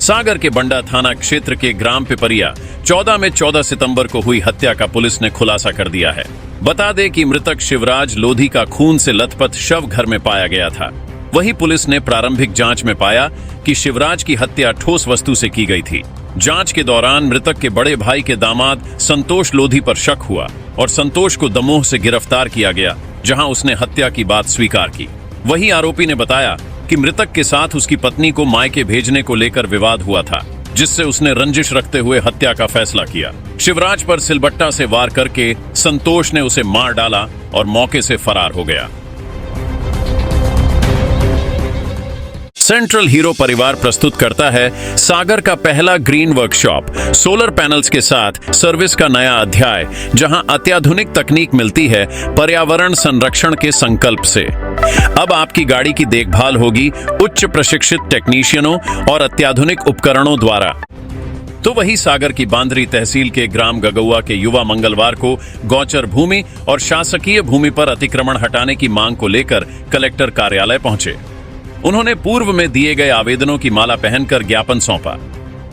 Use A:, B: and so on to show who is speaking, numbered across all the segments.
A: सागर के बंडा थाना क्षेत्र के ग्राम पिपरिया 14 में 14 सितंबर को हुई हत्या का पुलिस ने खुलासा कर दिया है। बता दें कि मृतक शिवराज लोधी का खून से लथपथ शव घर में पाया गया था। वहीं पुलिस ने प्रारंभिक जांच में पाया कि शिवराज की हत्या ठोस वस्तु से की गई थी। जांच के दौरान मृतक के बड़े भाई के दामाद संतोष लोधी पर शक हुआ और संतोष को दमोह से गिरफ्तार किया गया, जहां उसने हत्या की बात स्वीकार की। वहीं आरोपी ने बताया कि मृतक के साथ उसकी पत्नी को मायके भेजने को लेकर विवाद हुआ था, जिससे उसने रंजिश रखते हुए हत्या का फैसला किया। शिवराज पर सिलबट्टा से वार करके संतोष ने उसे मार डाला और मौके से फरार हो गया। सेंट्रल हीरो परिवार प्रस्तुत करता है सागर का पहला ग्रीन वर्कशॉप, सोलर पैनल्स के साथ सर्विस का नया अध्याय, जहां अत्याधुनिक तकनीक मिलती है पर्यावरण संरक्षण के संकल्प से। अब आपकी गाड़ी की देखभाल होगी उच्च प्रशिक्षित टेक्नीशियनों और अत्याधुनिक उपकरणों द्वारा। तो वही सागर की बांदरी तहसील के ग्राम गगौआ के युवा मंगलवार को गौचर भूमि और शासकीय भूमि पर अतिक्रमण हटाने की मांग को लेकर कलेक्टर कार्यालय पहुंचे। उन्होंने पूर्व में दिए गए आवेदनों की माला पहनकर ज्ञापन सौंपा।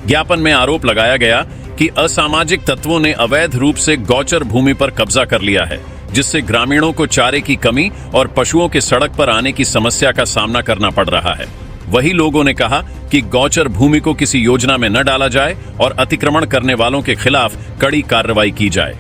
A: ज्ञापन में आरोप लगाया गया कि असामाजिक तत्वों ने अवैध रूप से गौचर भूमि पर कब्जा कर लिया है, जिससे ग्रामीणों को चारे की कमी और पशुओं के सड़क पर आने की समस्या का सामना करना पड़ रहा है। वही लोगों ने कहा कि गौचर भूमि को किसी योजना में न डाला जाए और अतिक्रमण करने वालों के खिलाफ कड़ी कार्रवाई की जाए।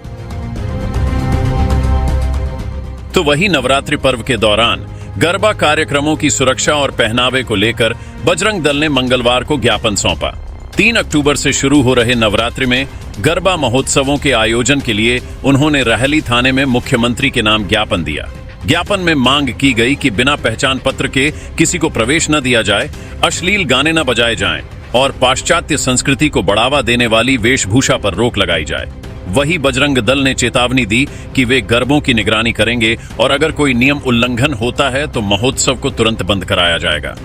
A: तो वही नवरात्रि पर्व के दौरान गरबा कार्यक्रमों की सुरक्षा और पहनावे को लेकर बजरंग दल ने मंगलवार को ज्ञापन सौंपा। 3 अक्टूबर से शुरू हो रहे नवरात्रि में गरबा महोत्सवों के आयोजन के लिए उन्होंने रहली थाने में मुख्यमंत्री के नाम ज्ञापन दिया। ज्ञापन में मांग की गई कि बिना पहचान पत्र के किसी को प्रवेश न दिया जाए, अश्लील गाने न बजाए जाएं और पाश्चात्य संस्कृति को बढ़ावा देने वाली वेशभूषा पर रोक लगाई जाए। वही बजरंग दल ने चेतावनी दी कि वे गरबों की निगरानी करेंगे और अगर कोई नियम उल्लंघन होता है तो महोत्सव को तुरंत बंद कराया जाएगा।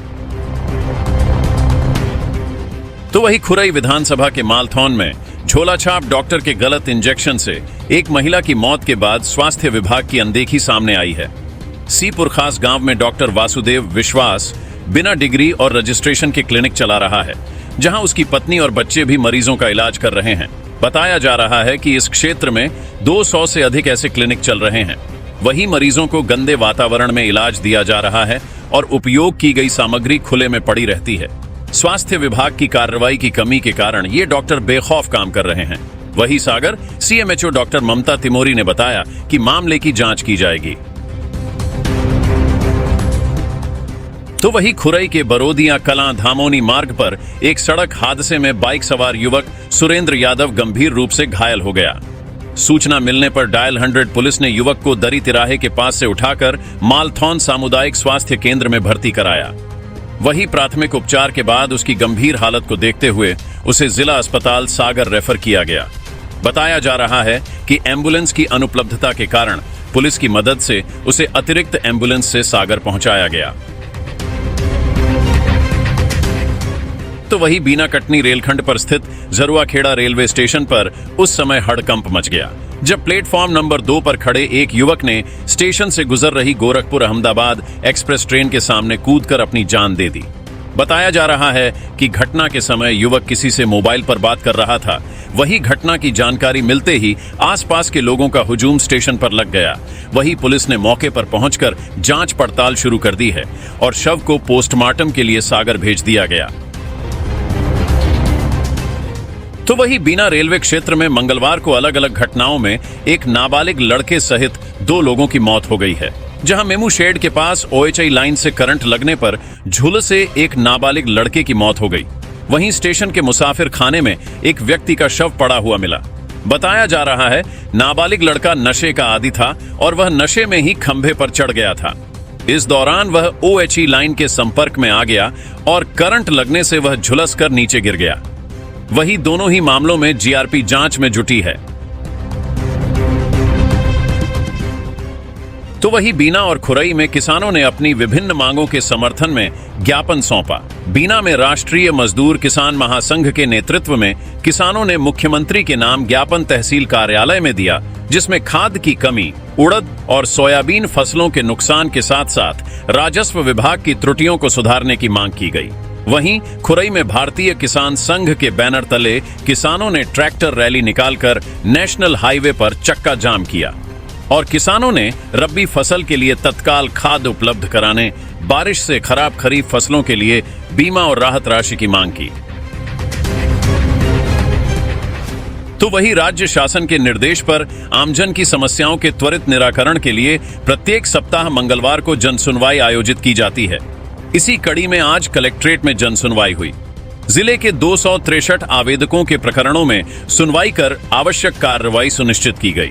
A: तो वही खुरई विधानसभा के मालथौन में झोलाछाप डॉक्टर के गलत इंजेक्शन से एक महिला की मौत के बाद स्वास्थ्य विभाग की अनदेखी सामने आई है। सीपुर खास गांव में डॉक्टर वासुदेव विश्वास बिना डिग्री और रजिस्ट्रेशन के क्लिनिक चला रहा है, जहां उसकी पत्नी और बच्चे भी मरीजों का इलाज कर रहे हैं। बताया जा रहा है कि इस क्षेत्र में 200 से अधिक ऐसे क्लिनिक चल रहे हैं। वही मरीजों को गंदे वातावरण में इलाज दिया जा रहा है और उपयोग की गई सामग्री खुले में पड़ी रहती है। स्वास्थ्य विभाग की कार्रवाई की कमी के कारण ये डॉक्टर बेखौफ काम कर रहे हैं। वही सागर सीएमएचओ डॉक्टर ममता तिमोरी ने बताया कि मामले की जांच की जाएगी। तो वही खुरई के बरोदिया कलां धामोनी मार्ग पर एक सड़क हादसे में बाइक सवार युवक सुरेंद्र यादव गंभीर रूप से घायल हो गया। सूचना मिलने पर डायल 100 पुलिस ने युवक को दरी तिराहे के पास से उठाकर मालथौन सामुदायिक स्वास्थ्य केंद्र में भर्ती कराया। वही प्राथमिक उपचार के बाद उसकी गंभीर हालत को देखते हुए उसे जिला अस्पताल सागर रेफर किया गया। बताया जा रहा है कि एम्बुलेंस की अनुपलब्धता के कारण पुलिस की मदद से उसे अतिरिक्त एम्बुलेंस से सागर पहुंचाया गया। तो वही बीना कटनी रेलखंड पर स्थित झरुआखेड़ा रेलवे स्टेशन पर उस समय हड़कंप मच गया, जब प्लेटफॉर्म नंबर 2 पर खड़े एक युवक ने स्टेशन से गुजर रही गोरखपुर अहमदाबाद एक्सप्रेस ट्रेन के सामने कूदकर अपनी जान दे दी। बताया जा रहा है कि घटना के समय युवक किसी से मोबाइल पर बात कर रहा था। वही घटना की जानकारी मिलते ही आसपास के लोगों का हुजूम स्टेशन पर लग गया। वही पुलिस ने मौके पर पहुंचकर जांच पड़ताल शुरू कर दी है और शव को पोस्टमार्टम के लिए सागर भेज दिया गया। तो वही बीना रेलवे क्षेत्र में मंगलवार को अलग अलग घटनाओं में एक नाबालिग लड़के सहित 2 लोगों की मौत हो गई है, जहां मेमू शेड के पास ओएचआई लाइन से करंट लगने पर झुल से एक नाबालिग लड़के की मौत हो गई। वहीं स्टेशन के मुसाफिर खाने में एक व्यक्ति का शव पड़ा हुआ मिला। बताया जा रहा है नाबालिग लड़का नशे का आदी था और वह नशे में ही खंभे पर चढ़ गया था। इस दौरान वह ओएचआई लाइन के संपर्क में आ गया और करंट लगने से वह झुलस कर नीचे गिर गया। वही दोनों ही मामलों में जीआरपी जांच में जुटी है। तो वही बीना और खुरई में किसानों ने अपनी विभिन्न मांगों के समर्थन में ज्ञापन सौंपा। बीना में राष्ट्रीय मजदूर किसान महासंघ के नेतृत्व में किसानों ने मुख्यमंत्री के नाम ज्ञापन तहसील कार्यालय में दिया, जिसमें खाद की कमी, उड़द और सोयाबीन फसलों के नुकसान के साथ साथ राजस्व विभाग की त्रुटियों को सुधारने की मांग की गई। वहीं खुरई में भारतीय किसान संघ के बैनर तले किसानों ने ट्रैक्टर रैली निकालकर नेशनल हाईवे पर चक्का जाम किया और किसानों ने रबी फसल के लिए तत्काल खाद उपलब्ध कराने, बारिश से खराब खरीफ फसलों के लिए बीमा और राहत राशि की मांग की। तो वही राज्य शासन के निर्देश पर आमजन की समस्याओं के त्वरित निराकरण के लिए प्रत्येक सप्ताह मंगलवार को जनसुनवाई आयोजित की जाती है। इसी कड़ी में आज कलेक्ट्रेट में जनसुनवाई हुई। जिले के 263 आवेदकों के प्रकरणों में सुनवाई कर आवश्यक कार्रवाई सुनिश्चित की गई।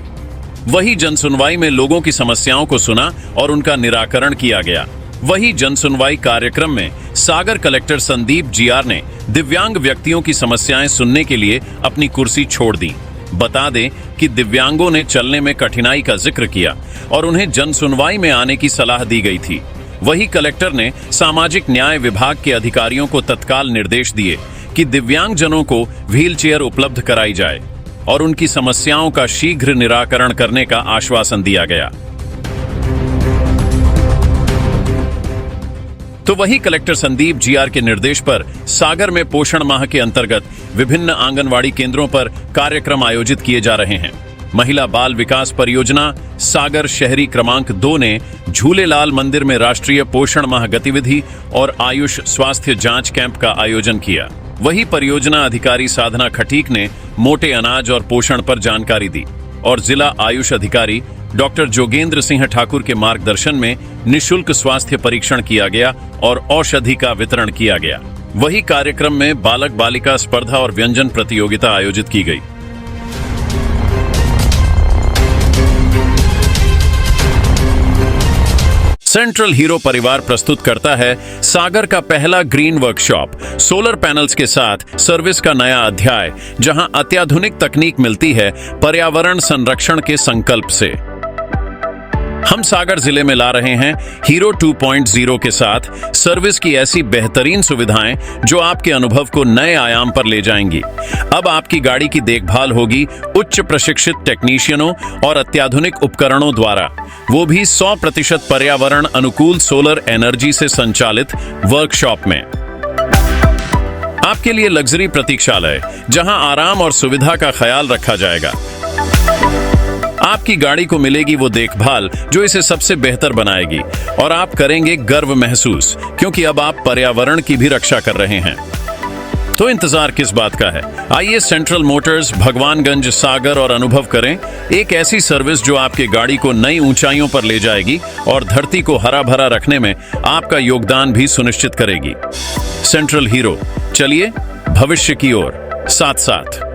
A: वही जनसुनवाई में लोगों की समस्याओं को सुना और उनका निराकरण किया गया। वही जनसुनवाई कार्यक्रम में सागर कलेक्टर संदीप जीआर ने दिव्यांग व्यक्तियों की समस्याएं सुनने के लिए अपनी कुर्सी छोड़ दी। बता दें कि दिव्यांगों ने चलने में कठिनाई का जिक्र किया और उन्हें जनसुनवाई में आने की सलाह दी गई थी। वही कलेक्टर ने सामाजिक न्याय विभाग के अधिकारियों को तत्काल निर्देश दिए कि दिव्यांगजनों को व्हीलचेयर उपलब्ध कराई जाए और उनकी समस्याओं का शीघ्र निराकरण करने का आश्वासन दिया गया। तो वही कलेक्टर संदीप जीआर के निर्देश पर सागर में पोषण माह के अंतर्गत विभिन्न आंगनवाड़ी केंद्रों पर कार्यक्रम आयोजित किए जा रहे हैं। महिला बाल विकास परियोजना सागर शहरी क्रमांक 2 ने झूलेलाल मंदिर में राष्ट्रीय पोषण माह गतिविधि और आयुष स्वास्थ्य जांच कैंप का आयोजन किया। वही परियोजना अधिकारी साधना खटीक ने मोटे अनाज और पोषण पर जानकारी दी और जिला आयुष अधिकारी डॉक्टर जोगेंद्र सिंह ठाकुर के मार्गदर्शन में निशुल्क स्वास्थ्य परीक्षण किया गया और औषधि का वितरण किया गया। वही कार्यक्रम में बालक बालिका स्पर्धा और व्यंजन प्रतियोगिता आयोजित की गई। सेंट्रल हीरो परिवार प्रस्तुत करता है सागर का पहला ग्रीन वर्कशॉप, सोलर पैनल्स के साथ सर्विस का नया अध्याय, जहां अत्याधुनिक तकनीक मिलती है पर्यावरण संरक्षण के संकल्प से। हम सागर जिले में ला रहे हैं हीरो 2.0 के साथ सर्विस की ऐसी बेहतरीन सुविधाएं जो आपके अनुभव को नए आयाम पर ले जाएंगी। अब आपकी गाड़ी की देखभाल होगी उच्च प्रशिक्षित टेक्नीशियनों और अत्याधुनिक उपकरणों द्वारा, वो भी 100% पर्यावरण अनुकूल सोलर एनर्जी से संचालित वर्कशॉप में। आपके लिए लग्जरी प्रतीक्षालय, जहां आराम और सुविधा का ख्याल रखा जाएगा। आपकी गाड़ी को मिलेगी वो देखभाल जो इसे सबसे बेहतर बनाएगी और आप करेंगे गर्व महसूस, क्योंकि अब आप पर्यावरण की भी रक्षा कर रहे हैं। तो इंतजार किस बात का है? आइए सेंट्रल मोटर्स, भगवानगंज, सागर और अनुभव करें एक ऐसी सर्विस जो आपके गाड़ी को नई ऊंचाइयों पर ले जाएगी और धरती को हरा भरा रखने में आपका योगदान भी सुनिश्चित करेगी। सेंट्रल हीरो, चलिए भविष्य की ओर साथ साथ।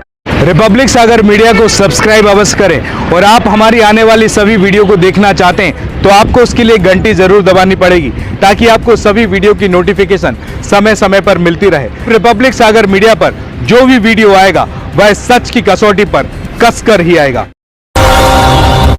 B: रिपब्लिक सागर मीडिया को सब्सक्राइब अवश्य करें और आप हमारी आने वाली सभी वीडियो को देखना चाहते हैं तो आपको उसके लिए घंटी जरूर दबानी पड़ेगी ताकि आपको सभी वीडियो की नोटिफिकेशन समय समय पर मिलती रहे। रिपब्लिक सागर मीडिया पर जो भी वीडियो आएगा वह सच की कसौटी पर कसकर ही आएगा।